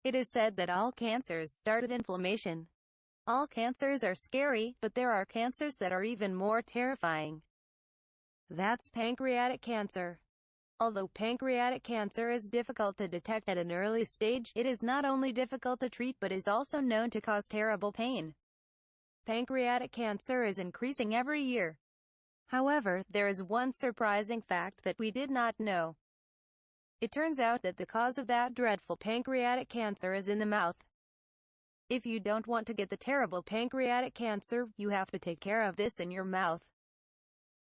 It is said that all cancers start with inflammation. All cancers are scary, but there are cancers that are even more terrifying. That's pancreatic cancer. Although pancreatic cancer is difficult to detect at an early stage, it is not only difficult to treat but is also known to cause terrible pain. Pancreatic cancer is increasing every year. However, there is one surprising fact that we did not know. It turns out that the cause of that dreadful pancreatic cancer is in the mouth. If you don't want to get the terrible pancreatic cancer, you have to take care of this in your mouth.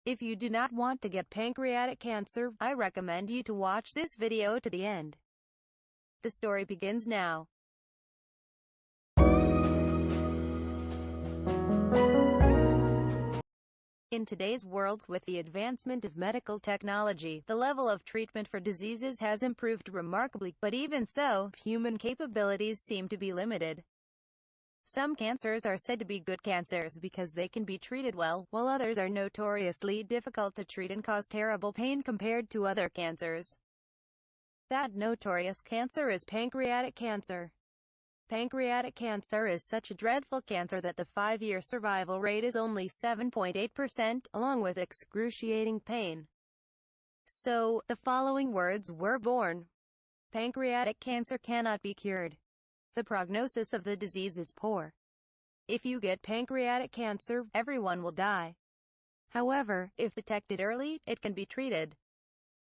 If you do not want to get pancreatic cancer, I recommend you to watch this video to the end. The story begins now. In today's world, with the advancement of medical technology, the level of treatment for diseases has improved remarkably, but even so, human capabilities seem to be limited. Some cancers are said to be good cancers because they can be treated well, while others are notoriously difficult to treat and cause terrible pain compared to other cancers. That notorious cancer is pancreatic cancer. Pancreatic cancer is such a dreadful cancer that the 5-year survival rate is only 7.8%, along with excruciating pain. So, the following words were born. Pancreatic cancer cannot be cured. The prognosis of the disease is poor. If you get pancreatic cancer, everyone will die. However, if detected early, it can be treated.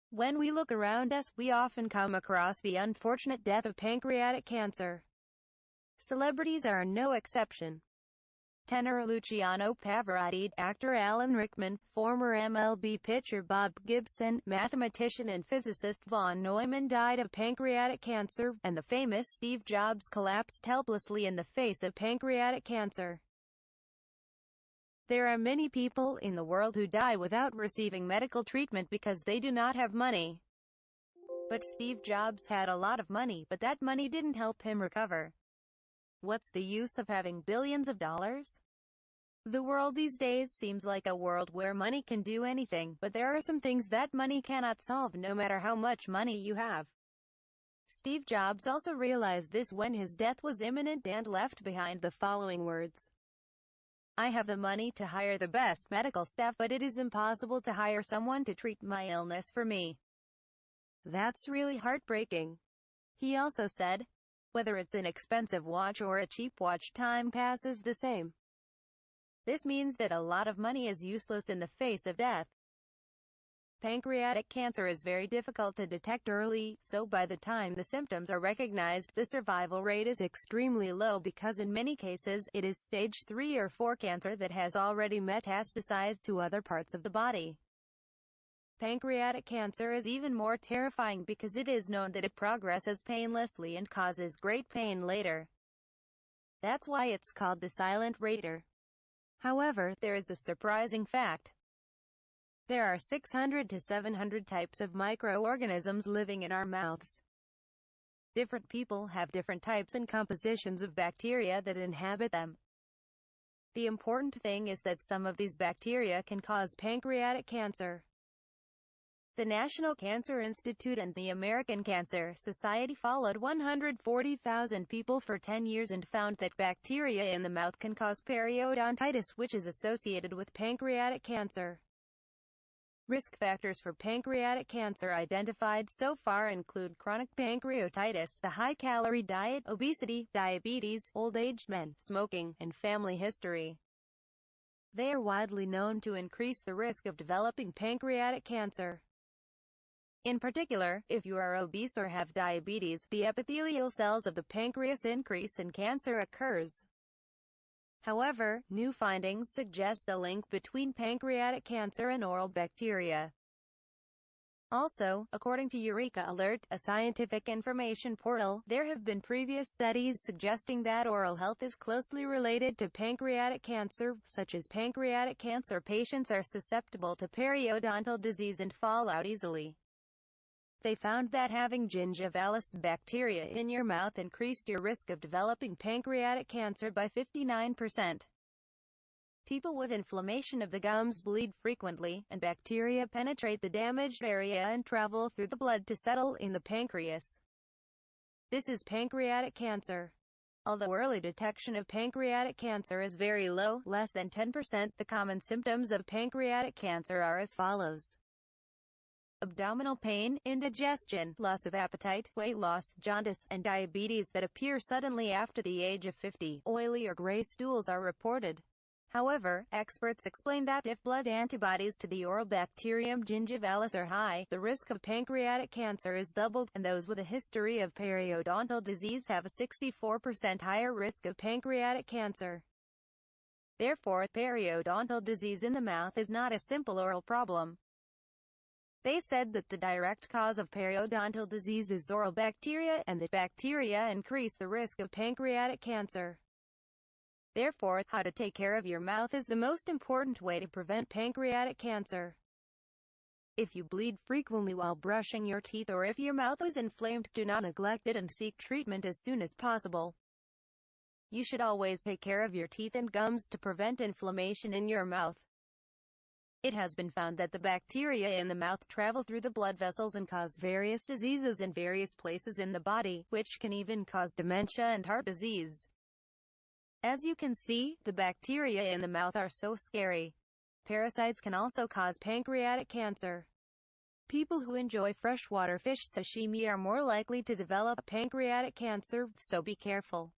When we look around us, we often come across the unfortunate death of pancreatic cancer. Celebrities are no exception. Tenor Luciano Pavarotti, actor Alan Rickman, former MLB pitcher Bob Gibson, mathematician and physicist von Neumann died of pancreatic cancer, and the famous Steve Jobs collapsed helplessly in the face of pancreatic cancer. There are many people in the world who die without receiving medical treatment because they do not have money. But Steve Jobs had a lot of money, but that money didn't help him recover. What's the use of having billions of dollars? The world these days seems like a world where money can do anything, but there are some things that money cannot solve no matter how much money you have. Steve Jobs also realized this when his death was imminent and left behind the following words. I have the money to hire the best medical staff, but it is impossible to hire someone to treat my illness for me. That's really heartbreaking. He also said, whether it's an expensive watch or a cheap watch, time passes the same. This means that a lot of money is useless in the face of death. Pancreatic cancer is very difficult to detect early, so by the time the symptoms are recognized, the survival rate is extremely low because in many cases, it is stage 3 or 4 cancer that has already metastasized to other parts of the body. Pancreatic cancer is even more terrifying because it is known that it progresses painlessly and causes great pain later. That's why it's called the silent raider. However, there is a surprising fact. There are 600 to 700 types of microorganisms living in our mouths. Different people have different types and compositions of bacteria that inhabit them. The important thing is that some of these bacteria can cause pancreatic cancer. The National Cancer Institute and the American Cancer Society followed 140,000 people for 10 years and found that bacteria in the mouth can cause periodontitis, which is associated with pancreatic cancer. Risk factors for pancreatic cancer identified so far include chronic pancreatitis, the high-calorie diet, obesity, diabetes, old age, men, smoking, and family history. They are widely known to increase the risk of developing pancreatic cancer. In particular, if you are obese or have diabetes, the epithelial cells of the pancreas increase and cancer occurs. However, new findings suggest a link between pancreatic cancer and oral bacteria. Also, according to Eureka Alert, a scientific information portal, there have been previous studies suggesting that oral health is closely related to pancreatic cancer, such as pancreatic cancer patients are susceptible to periodontal disease and fall out easily. They found that having gingivalis bacteria in your mouth increased your risk of developing pancreatic cancer by 59%. People with inflammation of the gums bleed frequently, and bacteria penetrate the damaged area and travel through the blood to settle in the pancreas. This is pancreatic cancer. Although early detection of pancreatic cancer is very low, less than 10%, the common symptoms of pancreatic cancer are as follows: abdominal pain, indigestion, loss of appetite, weight loss, jaundice, and diabetes that appear suddenly after the age of 50. Oily or gray stools are reported. However, experts explain that if blood antibodies to the oral bacterium gingivalis are high, the risk of pancreatic cancer is doubled, and those with a history of periodontal disease have a 64% higher risk of pancreatic cancer. Therefore, periodontal disease in the mouth is not a simple oral problem. They said that the direct cause of periodontal disease is oral bacteria, and that bacteria increase the risk of pancreatic cancer. Therefore, how to take care of your mouth is the most important way to prevent pancreatic cancer. If you bleed frequently while brushing your teeth, or if your mouth is inflamed, do not neglect it and seek treatment as soon as possible. You should always take care of your teeth and gums to prevent inflammation in your mouth. It has been found that the bacteria in the mouth travel through the blood vessels and cause various diseases in various places in the body, which can even cause dementia and heart disease. As you can see, the bacteria in the mouth are so scary. Parasites can also cause pancreatic cancer. People who enjoy freshwater fish sashimi are more likely to develop pancreatic cancer, so be careful.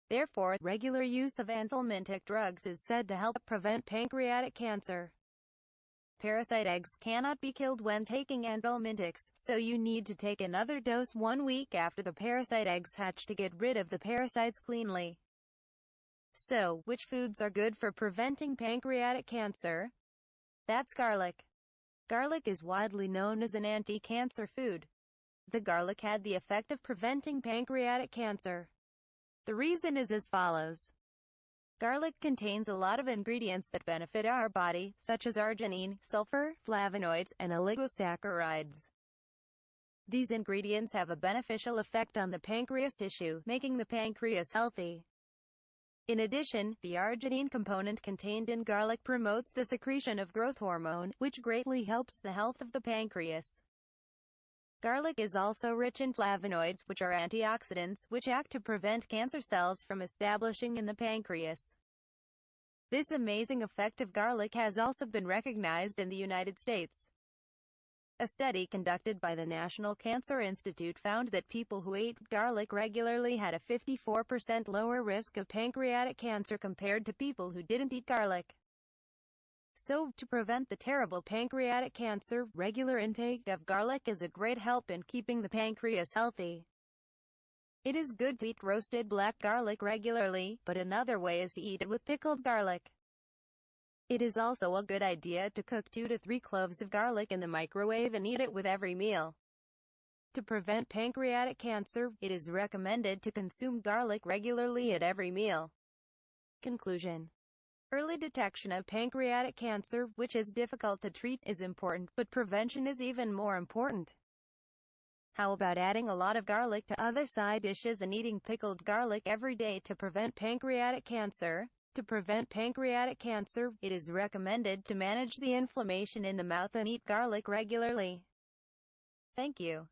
Therefore, regular use of anthelmintic drugs is said to help prevent pancreatic cancer. Parasite eggs cannot be killed when taking anthelmintics, so you need to take another dose 1 week after the parasite eggs hatch to get rid of the parasites cleanly. So, which foods are good for preventing pancreatic cancer? That's garlic. Garlic is widely known as an anti-cancer food. The garlic had the effect of preventing pancreatic cancer. The reason is as follows. Garlic contains a lot of ingredients that benefit our body, such as arginine, sulfur, flavonoids, and oligosaccharides. These ingredients have a beneficial effect on the pancreas tissue, making the pancreas healthy. In addition, the arginine component contained in garlic promotes the secretion of growth hormone, which greatly helps the health of the pancreas. Garlic is also rich in flavonoids, which are antioxidants, which act to prevent cancer cells from establishing in the pancreas. This amazing effect of garlic has also been recognized in the United States. A study conducted by the National Cancer Institute found that people who ate garlic regularly had a 54% lower risk of pancreatic cancer compared to people who didn't eat garlic. So, to prevent the terrible pancreatic cancer, regular intake of garlic is a great help in keeping the pancreas healthy. It is good to eat roasted black garlic regularly, but another way is to eat it with pickled garlic. It is also a good idea to cook 2 to 3 cloves of garlic in the microwave and eat it with every meal. To prevent pancreatic cancer, it is recommended to consume garlic regularly at every meal. Conclusion. Early detection of pancreatic cancer, which is difficult to treat, is important, but prevention is even more important. How about adding a lot of garlic to other side dishes and eating pickled garlic every day to prevent pancreatic cancer? To prevent pancreatic cancer, it is recommended to manage the inflammation in the mouth and eat garlic regularly. Thank you.